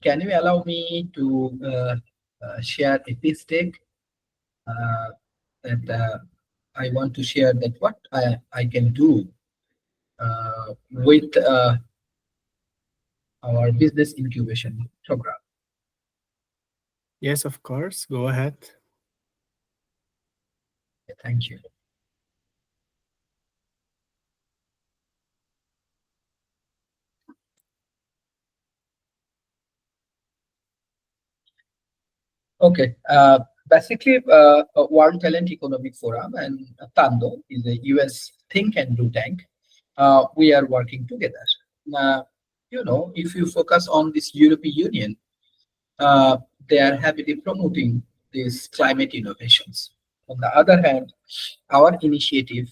Can you allow me to share a pitch deck uh, that I want to share that what I can do with our business incubation program. Yes, of course. Go ahead. Thank you. Okay. Basically, World Talent Economic Forum and Tando is a US think and do tank. We are working together. Uh, if you focus on this European Union, uh, they are heavily promoting these climate innovations. On the other hand, our initiative,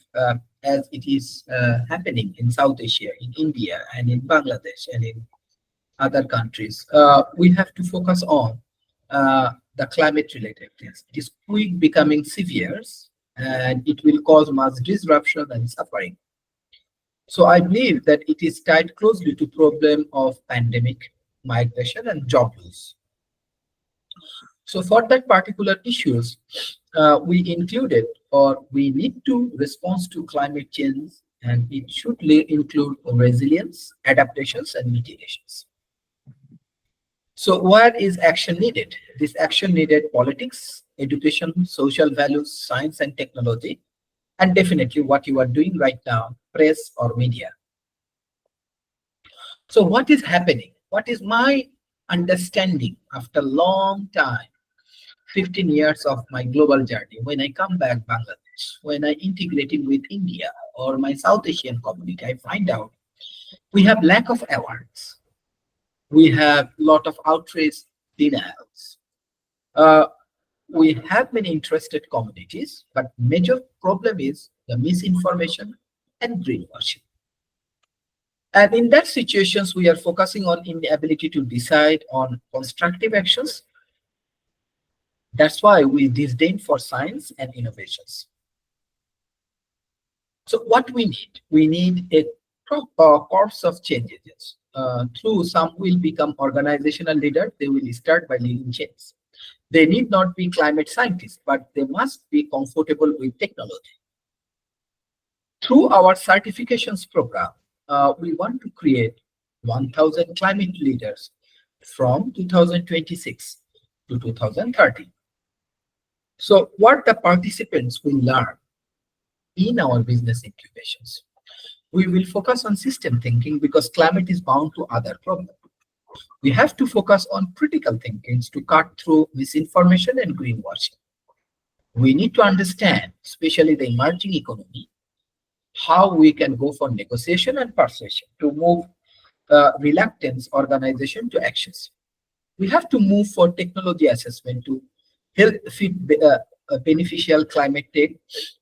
as it is happening in South Asia, in India, and in Bangladesh, and in other countries, we have to focus on the climate-related things. It is quick becoming severe, and it will cause mass disruption and suffering. So I believe that it is tied closely to problem of pandemic, migration, and job loss. So for that particular issues, we included or we need to respond to climate change, and it should include resilience, adaptations, and mitigations. So where is action needed? This action needed politics, education, social values, science and technology, and definitely what you are doing right now, press or media. So what is happening? What is my understanding after long time, 15 years of my global journey, when I come back Bangladesh, when I integrating with India or my South Asian community, I find out we have lack of awareness. We have lot of outrage denials. Uh, we have many interested communities, but major problem is the misinformation and greenwashing. And in that situations, we are focusing on inability to decide on constructive actions. That's why we disdain for science and innovations. So what we need? We need a course of changes. Through some will become organizational leaders. They will start by leading change. They need not be climate scientists, but they must be comfortable with technology. Through our certifications program, we want to create 1,000 climate leaders from 2026 to 2030. So what the participants will learn in our business incubations? We will focus on system thinking because climate is bound to other problems. We have to focus on critical thinking to cut through misinformation and greenwashing. We need to understand, especially the emerging economy, how we can go for negotiation and persuasion to move reluctance organization to actions. We have to move for technology assessment to help fit beneficial climate tech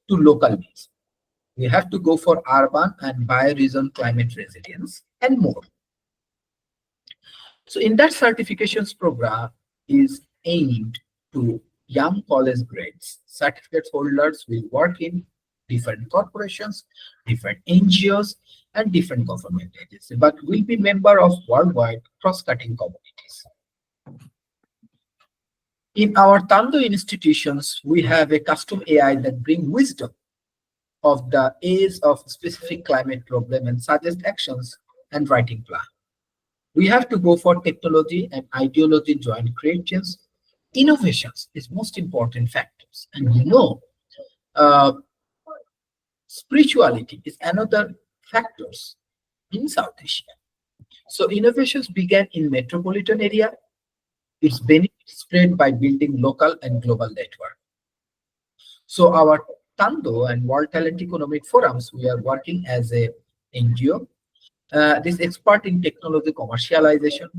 to local needs. We have to go for urban and bioregion climate resilience and more. So in that certifications program is aimed to young college grades. Certificate holders will work in different corporations, different NGOs, and different government agencies, but will be member of worldwide cross-cutting communities. In our Tando institutions, we have a custom AI that bring wisdom of the age of specific climate problem and suggest actions and writing plan. We have to go for technology and ideology joint creations. Innovations is most important factors. And uh, spirituality is another factors in South Asia. So innovations began in metropolitan area. Its benefits spread by building local and global network. So our Tando and World Talent Economic Forums, we are working as a NGO. This expert in technology commercialization.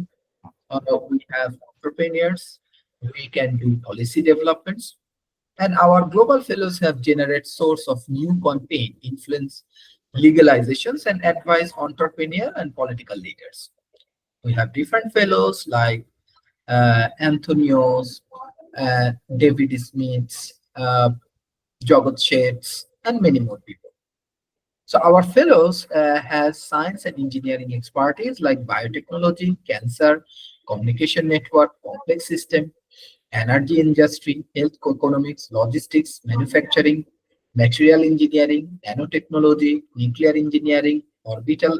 We have entrepreneurs. We can do policy developments. And our global fellows have generated source of new content, influence legalizations, and advise entrepreneur and political leaders. We have different fellows like Anthonios, David Smiths, Joghat Sheths, and many more people. So our fellows has science and engineering expertise like biotechnology, cancer, communication network, complex system, energy industry, health economics, logistics, manufacturing, material engineering, nanotechnology, nuclear engineering, orbital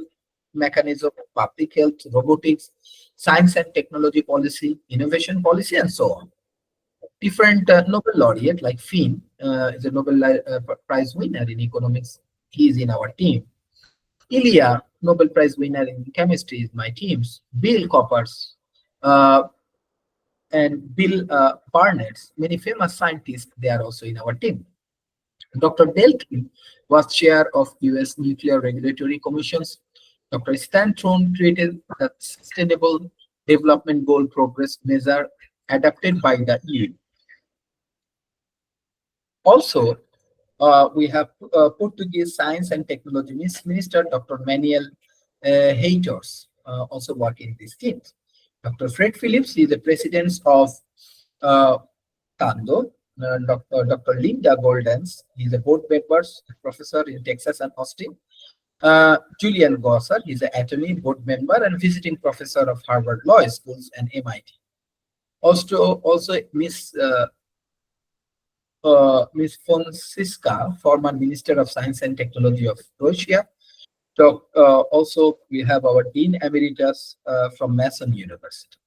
mechanism, public health, robotics, science and technology policy, innovation policy, and so on. Different Nobel laureate like Finn is a Nobel Prize winner in economics. He is in our team. Ilya, Nobel Prize winner in chemistry, is my team's. Bill Coppers uh, and Bill Barnett, many famous scientists, they are also in our team. Dr. Delkin was chair of US Nuclear Regulatory Commissions. Dr. Stanton created the Sustainable Development Goal Progress Measure adopted by the EU. Also, we have Portuguese Science and Technology Minister Dr. Manuel Heitos also work in these teams. Dr. Fred Phillips is the president of uh, Tando. Dr. Linda Goldens is a board member, professor in Texas and Austin. Julian Gosser is an attorney, board member, and visiting professor of Harvard Law Schools and MIT. Also Miss Fonseca, former Minister of Science and Technology of Russia. So, also, we have our Dean Emeritus from Mason University.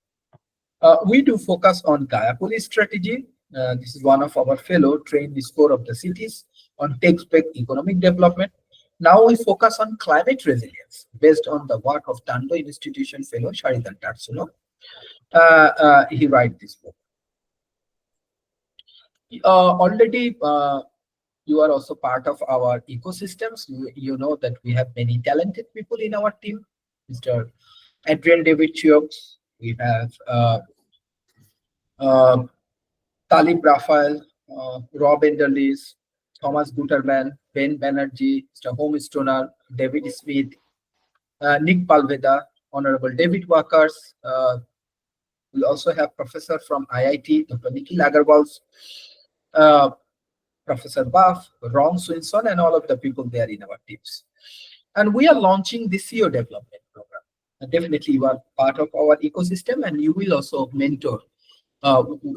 We do focus on Gaia Police strategy. This is one of our fellow trained the score of the cities on tech-based economic development. Now we focus on climate resilience based on the work of Tando Institution fellow Sharif Tarsuno. He wrote this book. Already, you are also part of our ecosystems. You know that we have many talented people in our team. Mr. Adrian David Chiox, we have Talib Raphael, Rob Enderlees, Thomas Guterman, Ben Banerjee, Mr. Home Stoner, David Smith, Nick Palveda, Honorable David Walkers. We also have Professor from IIT, Dr. Nikhil Agarwal, Professor Buff, Ron Swinson, and all of the people there in our teams. And we are launching the CEO development program. And definitely, you are part of our ecosystem, and you will also mentor,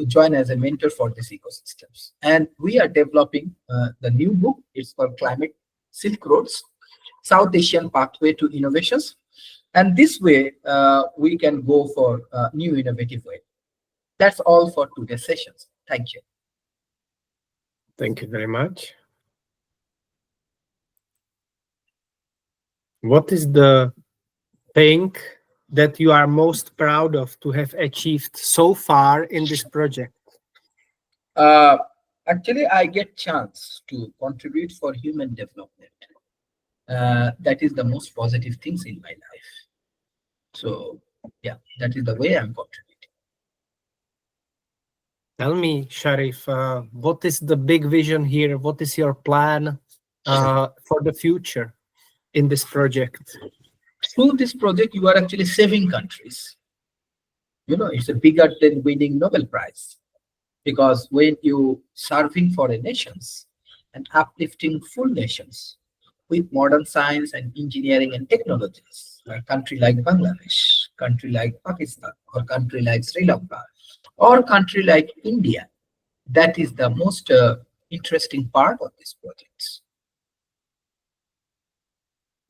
join as a mentor for these ecosystems. And we are developing the new book. It's called Climate Silk Roads, South Asian Pathway to Innovations. And this way, we can go for new innovative way. That's all for today's sessions. Thank you. Thank you very much. What is the thing that you are most proud of to have achieved so far in this project? Actually, I get chance to contribute for human development. That is the most positive things in my life. So, yeah, that is the way I'm contributing. Tell me, Sharif, what is the big vision here? What is your plan for the future in this project? Through this project, you are actually saving countries. You know, it's a bigger than winning Nobel Prize. Because when you serving for a nations and uplifting full nations with modern science and engineering and technologies, a country like Bangladesh, country like Pakistan, or country like Sri Lanka, or country like India, that is the most interesting part of this project.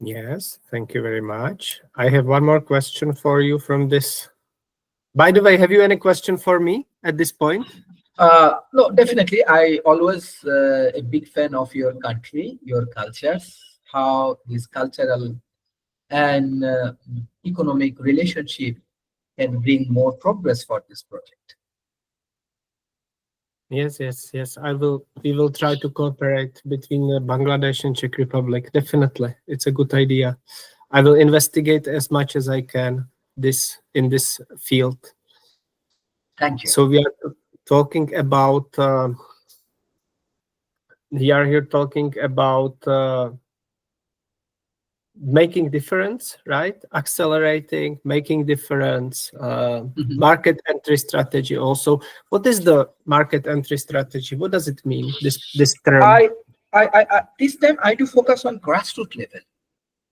Yes, thank you very much. I have one more question for you from this. By the way, have you any question for me at this point? No, definitely. I always a big fan of your country, your cultures, how this cultural and economic relationship can bring more progress for this project. Yes. We will try to cooperate between Bangladesh and Czech Republic. Definitely, it's a good idea. I will investigate as much as I can in this field. Thank you. So we are talking about. We are here talking about making difference, right? Accelerating, making difference, market entry strategy also. What is the market entry strategy? What does it mean, this term? This time I do focus on grassroots level.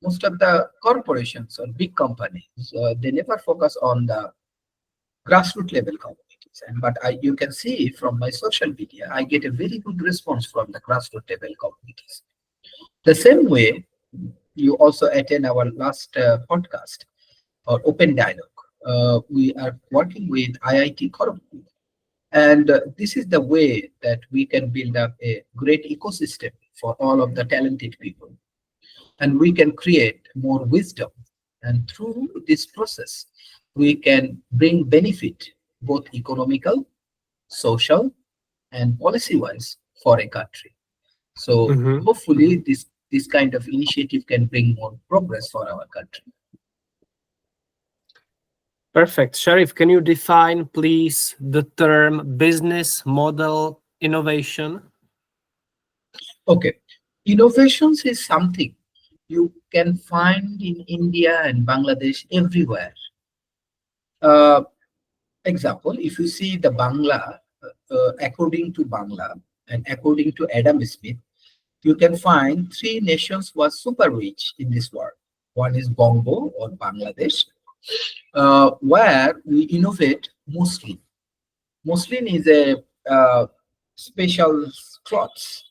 Most of the corporations or big companies, they never focus on the grassroots level communities. And but you can see from my social media, I get a very good response from the grassroots level communities. The same way, you also attend our last podcast or open dialogue. We are working with IIT Kharagpur, and this is the way that we can build up a great ecosystem for all of the talented people, and we can create more wisdom. And through this process, we can bring benefit, both economical, social, and policy wise for a country. So Mhm. hopefully this kind of initiative can bring more progress for our country. Perfect. Sharif, can you define, please, the term business model innovation? Okay. Innovations is something you can find in India and Bangladesh everywhere. Uh, Example, if you see the Bangla, according to Bangla and according to Adam Smith, you can find three nations was super rich in this world. One is Bongo or Bangladesh, where we innovate muslin. Muslin is a special cloths.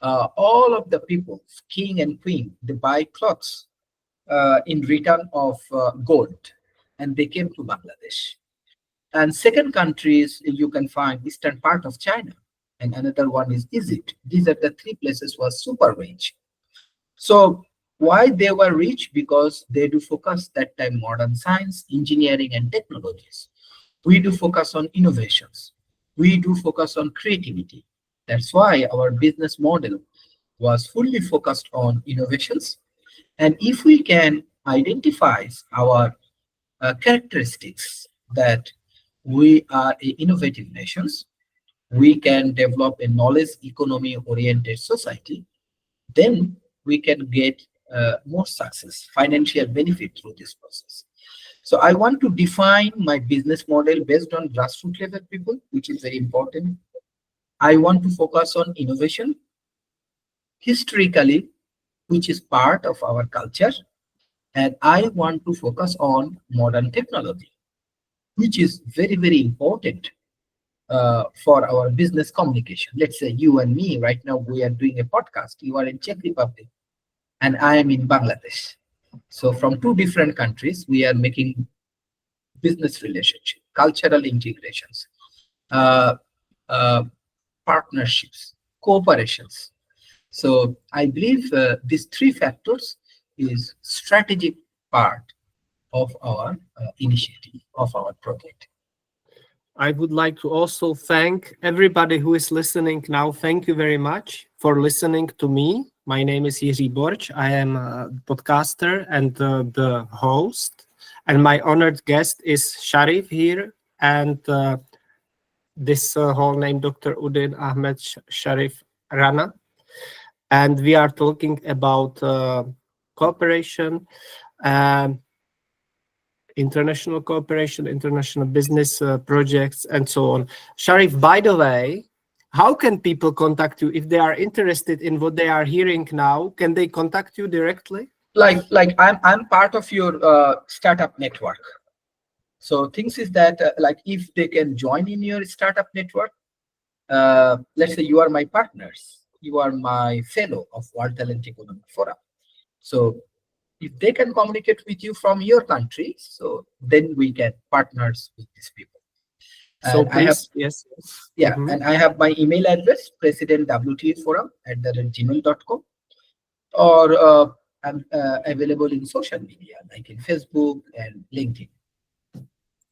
All of the people, king and queen, they buy clothes in return of gold, and they came to Bangladesh. And second countries you can find eastern part of China, and another one is Egypt. These are the three places was super rich. So why they were rich? Because they do focus that time modern science, engineering, and technologies. We do focus on innovations. We do focus on creativity. That's why our business model was fully focused on innovations. And if we can identify our characteristics that we are a innovative nations, we can develop a knowledge economy oriented society, then we can get more success, financial benefit through this process. So I want to define my business model based on grassroots level people, which is very important. I want to focus on innovation historically, which is part of our culture. And I want to focus on modern technology, which is very, very important for our business communication. Let's say you and me right now, we are doing a podcast. You are in Czech Republic and I am in Bangladesh. So from two different countries, we are making business relationship, cultural integrations, uh, uh, partnerships, cooperations. So I believe these three factors is strategic part of our initiative, of our project. I would like to also thank everybody who is listening now. Thank you very much for listening to me. My name is Jiří Borč. I am a podcaster and the host. And my honored guest is Sharif here and this whole name, Dr. Uddin Ahmed Sharif Rana. And we are talking about cooperation, um, international cooperation, international business projects, and so on. Sharif, by the way, how can people contact you if they are interested in what they are hearing now? Can they contact you directly? Like I'm part of your startup network. So things is that like if they can join in your startup network, let's say you are my partners, you are my fellow of World Talent Economic Forum. So if they can communicate with you from your country, so then we can partners with these people. So And I have, please, yes. yeah, Mhm. and I have my email address, presidentwtaforum@gmail.com, or I'm available in social media like in Facebook and LinkedIn.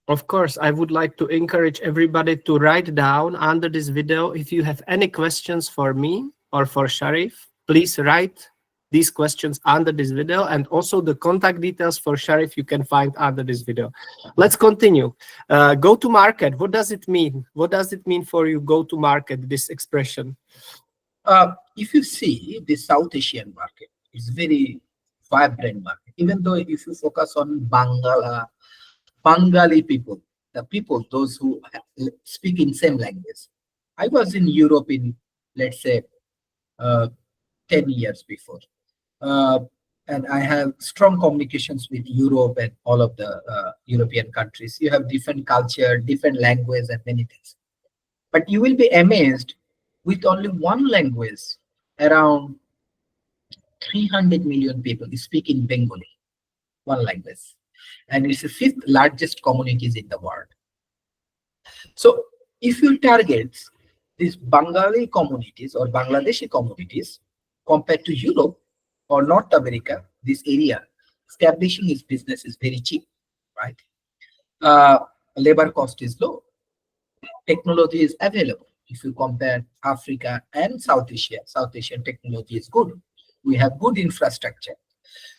Of course, I would like to encourage everybody to write down under this video. If you have any questions for me or for Sharif, please write these questions under this video, and also the contact details for Sharif you can find under this video. Let's continue. Go to market. What does it mean? What does it mean for you, go to market, this expression? If you see the South Asian market, it's very vibrant market. Even though if you focus on Bengali people, the people, those who speak in same language. I was in Europe in, let's say, uh, 10 years before. Uh, and I have strong communications with Europe and all of the European countries. You have different culture, different language, and many things. But you will be amazed with only one language, around 300 million people speak in Bengali, one language. And it's the fifth largest communities in the world. So if you target these Bengali communities or Bangladeshi communities compared to Europe or North America, this area, establishing his business is very cheap, right? Uh, Labor cost is low. Technology is available. If you compare Africa and South Asian technology is good. We have good infrastructure.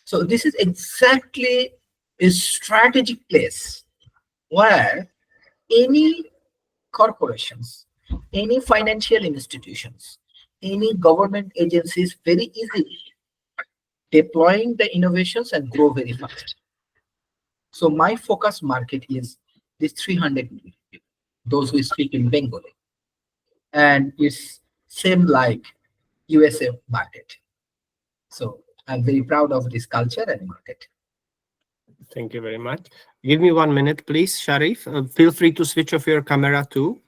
So this is exactly a strategic place where any corporations, any financial institutions, any government agencies very easily deploying the innovations and grow very fast. So my focus market is this 300 million people, those who speak in Bengali. And it's same like USA market. So I'm very proud of this culture and market. Thank you very much. Give me 1 minute, please, Sharif. Feel free to switch off your camera too.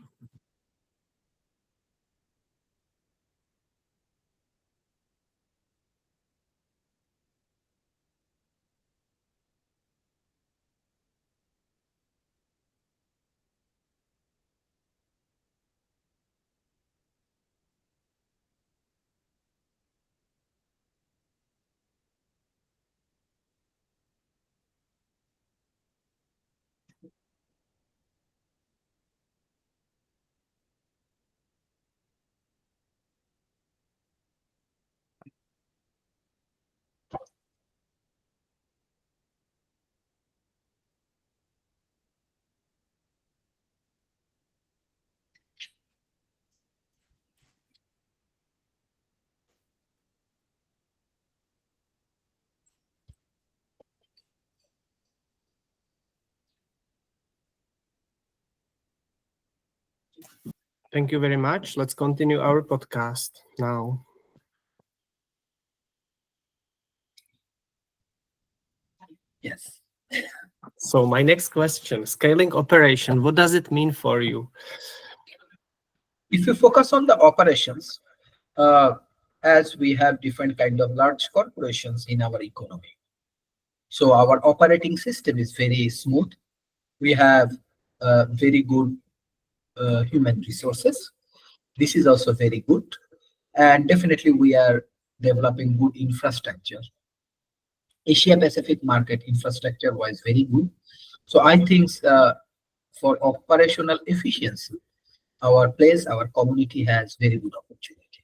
Thank you very much. Let's continue our podcast now. Yes. So my next question, scaling operation, what does it mean for you? If you focus on the operations, uh, as we have different kind of large corporations in our economy, so our operating system is very smooth. We have very good human resources. This is also very good. And definitely we are developing good infrastructure. Asia Pacific market infrastructure was very good. So I think for operational efficiency, our place, our community has very good opportunity.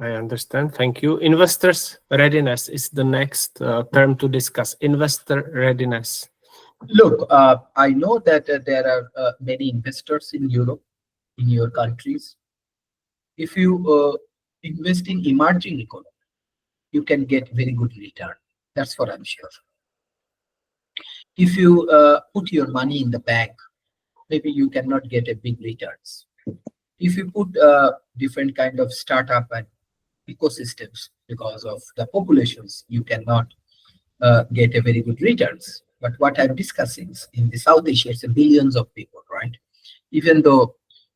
I understand. Thank you. Investors' readiness is the next term to discuss. Investor readiness. Look, I know that there are many investors in Europe, in your countries. If you invest in emerging economy, you can get very good return. That's what I'm sure. If you put your money in the bank, maybe you cannot get a big returns. If you put different kind of startup and ecosystems, because of the populations, you cannot get a very good returns. But what I'm discussing is in the South Asia, it's a billions of people, right? Even though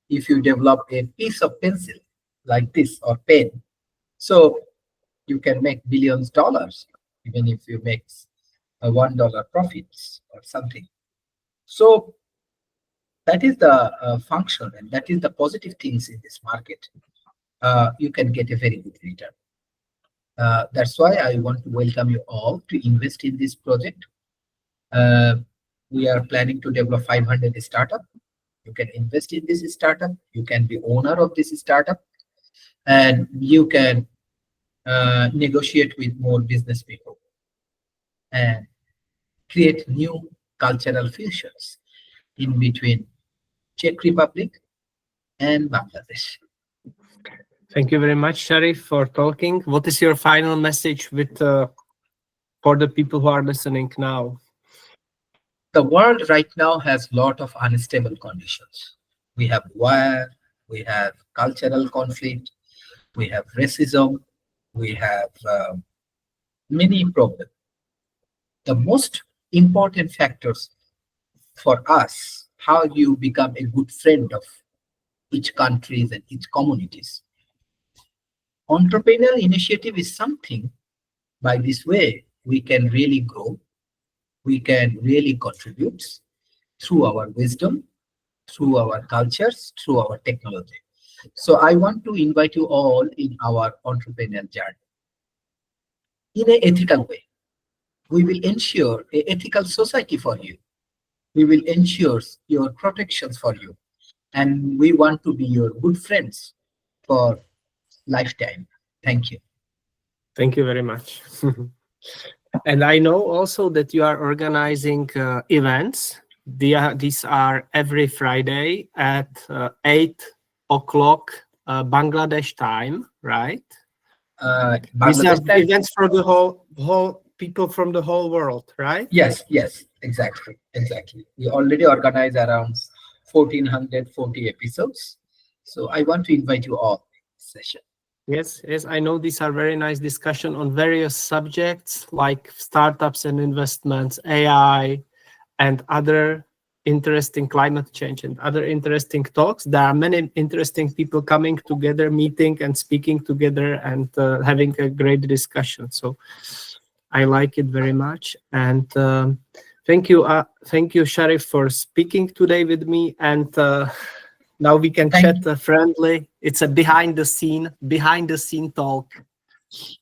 if you develop a piece of pencil like this or pen, so you can make billions dollars, even if you make a $1 profits or something. So that is the function, and that is the positive things in this market. You can get a very good return. That's why I want to welcome you all to invest in this project. We are planning to develop 500 startup. You can invest in this startup. You can be owner of this startup, and you can negotiate with more business people and create new cultural fusions in between Czech Republic and Bangladesh. Thank you very much, Sharif, for talking. What is your final message with for the people who are listening now? The world right now has a lot of unstable conditions. We have war, we have cultural conflict, we have racism, We have many problems. The most important factors for us, how you become a good friend of each countries and each communities. Entrepreneurial initiative is something by this way we can really grow, we can really contribute through our wisdom, through our cultures, through our technology. So I want to invite you all in our entrepreneurial journey in an ethical way. We will ensure a ethical society for you. We will ensure your protections for you. And we want to be your good friends for lifetime. Thank you. Thank you very much. And I know also that you are organizing events. These are every Friday at 8 o'clock Bangladesh time, right? These are Bangladesh time? events for the whole people from the whole world, right? Yes, yes, exactly, exactly. We already organize around 1440 episodes. So I want to invite you all to this session. Yes, yes, I know these are very nice discussion on various subjects like startups and investments, AI, and other interesting climate change and other interesting talks. There are many interesting people coming together, meeting and speaking together and having a great discussion. So I like it very much. And thank you, Sharif, for speaking today with me. And now we can Thank chat friendly. It's a behind the scene talk.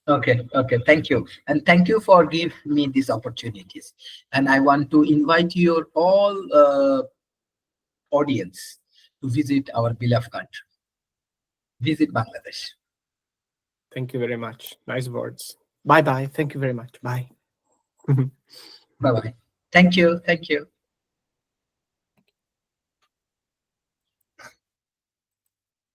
Okay, okay, thank you. And thank you for giving me these opportunities. And I want to invite your all audience to visit our beloved country. Visit Bangladesh. Thank you very much. Nice words. Bye bye. Thank you very much. Bye. Bye bye. Thank you. Thank you.